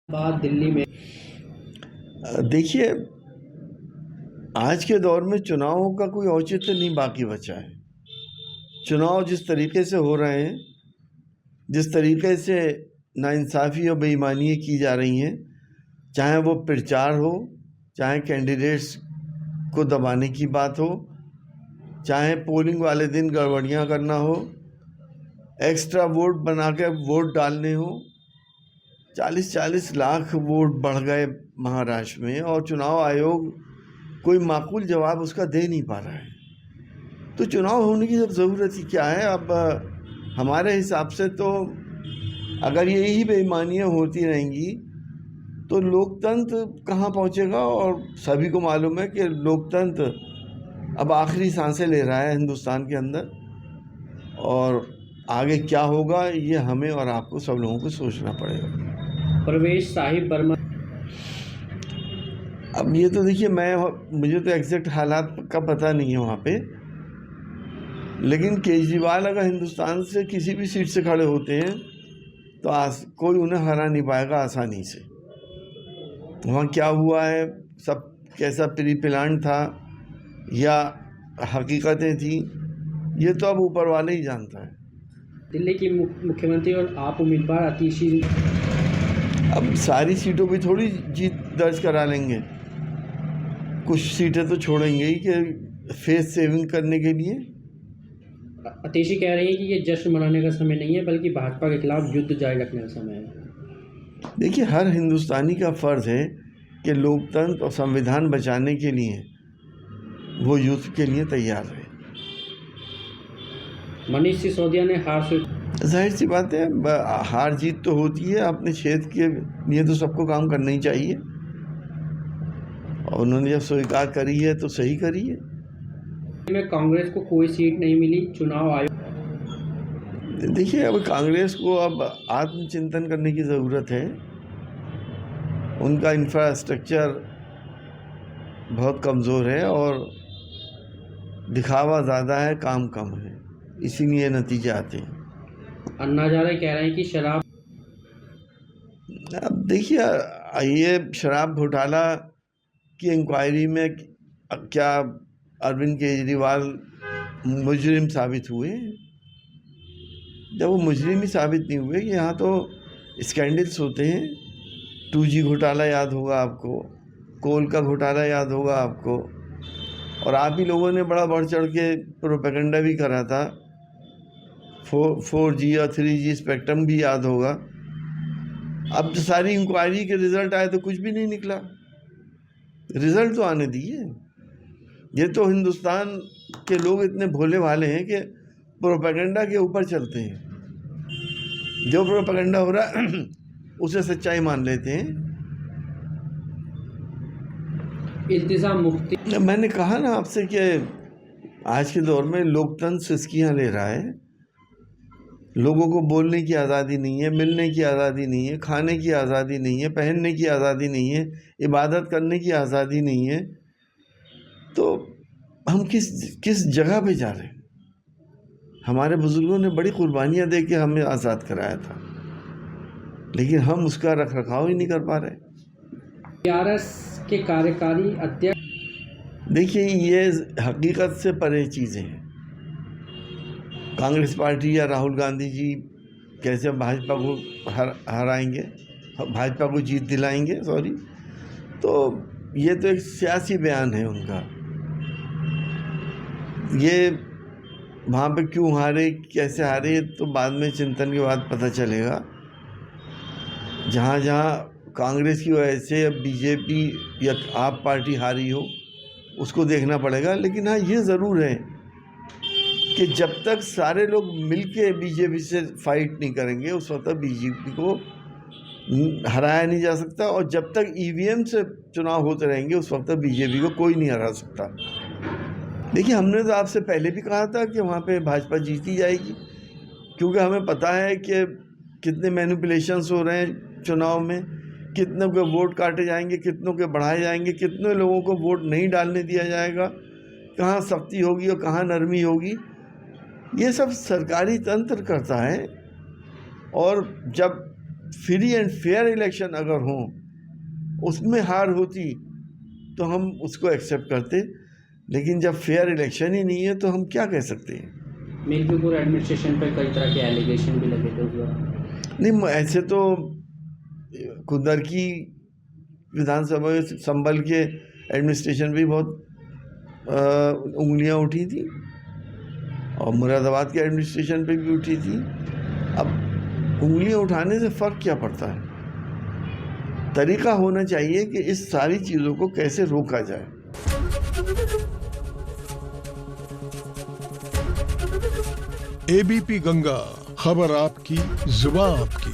बात दिल्ली में देखिए, आज के दौर में चुनावों का कोई औचित्य नहीं बाकी बचा है। चुनाव जिस तरीके से हो रहे हैं, जिस तरीके से नाइंसाफ़ी और बेईमानियाँ की जा रही हैं, चाहे वो प्रचार हो, चाहे कैंडिडेट्स को दबाने की बात हो, चाहे पोलिंग वाले दिन गड़बड़ियाँ करना हो, एक्स्ट्रा वोट बना के वोट डालने हो। 40-40 लाख वोट बढ़ गए महाराष्ट्र में और चुनाव आयोग कोई माकूल जवाब उसका दे नहीं पा रहा है। तो चुनाव होने की अब ज़रूरत ही क्या है? अब हमारे हिसाब से तो अगर यही बेईमानियाँ होती रहेंगी तो लोकतंत्र कहाँ पहुँचेगा। और सभी को मालूम है कि लोकतंत्र अब आखिरी सांसें ले रहा है हिंदुस्तान के अंदर, और आगे क्या होगा ये हमें और आपको सब लोगों को सोचना पड़ेगा। प्रवेश साहिब वर्मा। अब ये तो देखिए, मुझे तो एग्जैक्ट हालात का पता नहीं है वहाँ पे, लेकिन केजरीवाल अगर हिंदुस्तान से किसी भी सीट से खड़े होते हैं तो कोई उन्हें हरा नहीं पाएगा आसानी से। वहाँ क्या हुआ है, सब कैसा प्री प्लान था या हकीकतें थी, ये तो अब ऊपर वाले ही जानता है। दिल्ली की मुख्यमंत्री और आप उम्मीदवार आतिशी अब सारी सीटों पे थोड़ी जीत दर्ज करा लेंगे, कुछ सीटें तो छोड़ेंगे ही कि फेस सेविंग करने के लिए। आतिशी कह रही है कि ये जश्न मनाने का समय नहीं है बल्कि भाजपा के खिलाफ युद्ध जारी रखने का समय है। देखिए, हर हिंदुस्तानी का फ़र्ज़ है कि लोकतंत्र और संविधान बचाने के लिए वो युद्ध के लिए तैयार है। मनीष सिसोदिया ने हार से जाहिर सी बात है, हार जीत तो होती है, अपने क्षेत्र के लिए तो सबको काम करना ही चाहिए, और उन्होंने जब स्वीकार करी है तो सही करी है। में कांग्रेस को कोई सीट नहीं मिली, चुनाव आयोग। देखिए, अब कांग्रेस को अब आत्मचिंतन करने की ज़रूरत है। उनका इंफ्रास्ट्रक्चर बहुत कमज़ोर है और दिखावा ज़्यादा है, काम कम है, इसीलिए नतीजे आते हैं। अन्ना हजारे कह रहे हैं कि शराब। अब देखिए, ये शराब घोटाला की इंक्वायरी में क्या अरविंद केजरीवाल मुजरिम साबित हुए? जब वो मुजरिम ही साबित नहीं हुए, कि यहाँ तो स्कैंडल्स होते हैं। 2G घोटाला याद होगा आपको, कोल का घोटाला याद होगा आपको, और आप ही लोगों ने बड़ा बढ़ चढ़ के प्रोपेगेंडा भी करा था। 4G और 3G स्पेक्ट्रम भी याद होगा। अब तो सारी इंक्वायरी के रिजल्ट आए तो कुछ भी नहीं निकला। रिजल्ट तो आने दिए। ये तो हिंदुस्तान के लोग इतने भोले भाले हैं कि प्रोपेगेंडा के ऊपर चलते हैं। जो प्रोपेगेंडा हो रहा है उसे सच्चाई मान लेते हैं। इल्तिजाम मुफ्ती। मैंने कहा ना आपसे कि आज के दौर में लोकतंत्र सिसकियाँ ले रहा है। लोगों को बोलने की आज़ादी नहीं है, मिलने की आज़ादी नहीं है, खाने की आज़ादी नहीं है, पहनने की आज़ादी नहीं है, इबादत करने की आज़ादी नहीं है। तो हम किस जगह पे जा रहे हैं? हमारे बुजुर्गों ने बड़ी कुर्बानियाँ दे के हमें आज़ाद कराया था, लेकिन हम उसका रख रखाव ही नहीं कर पा रहे। TRS के कार्यकारी अध्यक्ष। देखिए, ये हकीकत से परे चीज़ें हैं। कांग्रेस पार्टी या राहुल गांधी जी कैसे भाजपा को हराएंगे, भाजपा को जीत दिलाएंगे, सॉरी। तो ये तो एक सियासी बयान है उनका। ये वहाँ पे क्यों हारे, कैसे हारे, तो बाद में चिंतन के बाद पता चलेगा। जहाँ जहाँ कांग्रेस की वजह से अब बीजेपी या आप पार्टी हारी हो, उसको देखना पड़ेगा। लेकिन हाँ, ये ज़रूर है कि जब तक सारे लोग मिलके बीजेपी से फाइट नहीं करेंगे, उस वक्त बीजेपी को हराया नहीं जा सकता। और जब तक EVM से चुनाव होते रहेंगे, उस वक्त बीजेपी को कोई नहीं हरा सकता। देखिए, हमने तो आपसे पहले भी कहा था कि वहाँ पे भाजपा जीती जाएगी, क्योंकि हमें पता है कि कितने मैनिपुलेशंस हो रहे हैं चुनाव में, कितनों के वोट काटे जाएंगे, कितनों के बढ़ाए जाएंगे, कितने लोगों को वोट नहीं डालने दिया जाएगा, कहाँ सख्ती होगी और कहाँ नरमी होगी। ये सब सरकारी तंत्र करता है। और जब फ्री एंड फेयर इलेक्शन अगर हों, उसमें हार होती तो हम उसको एक्सेप्ट करते, लेकिन जब फेयर इलेक्शन ही नहीं है तो हम क्या कह सकते हैं। मिल्कीपुर एडमिनिस्ट्रेशन पर कई तरह के एलिगेशन भी लगे थे उस दौरान। नहीं, ऐसे तो कुंदर की विधानसभा में संभल के एडमिनिस्ट्रेशन भी बहुत उंगलियां उठी थी, और मुरादाबाद के एडमिनिस्ट्रेशन पे भी उठी थी। अब उंगलियां उठाने से फ़र्क क्या पड़ता है, तरीका होना चाहिए कि इस सारी चीज़ों को कैसे रोका जाए। एबीपी गंगा, खबर आपकी, जुबान आपकी।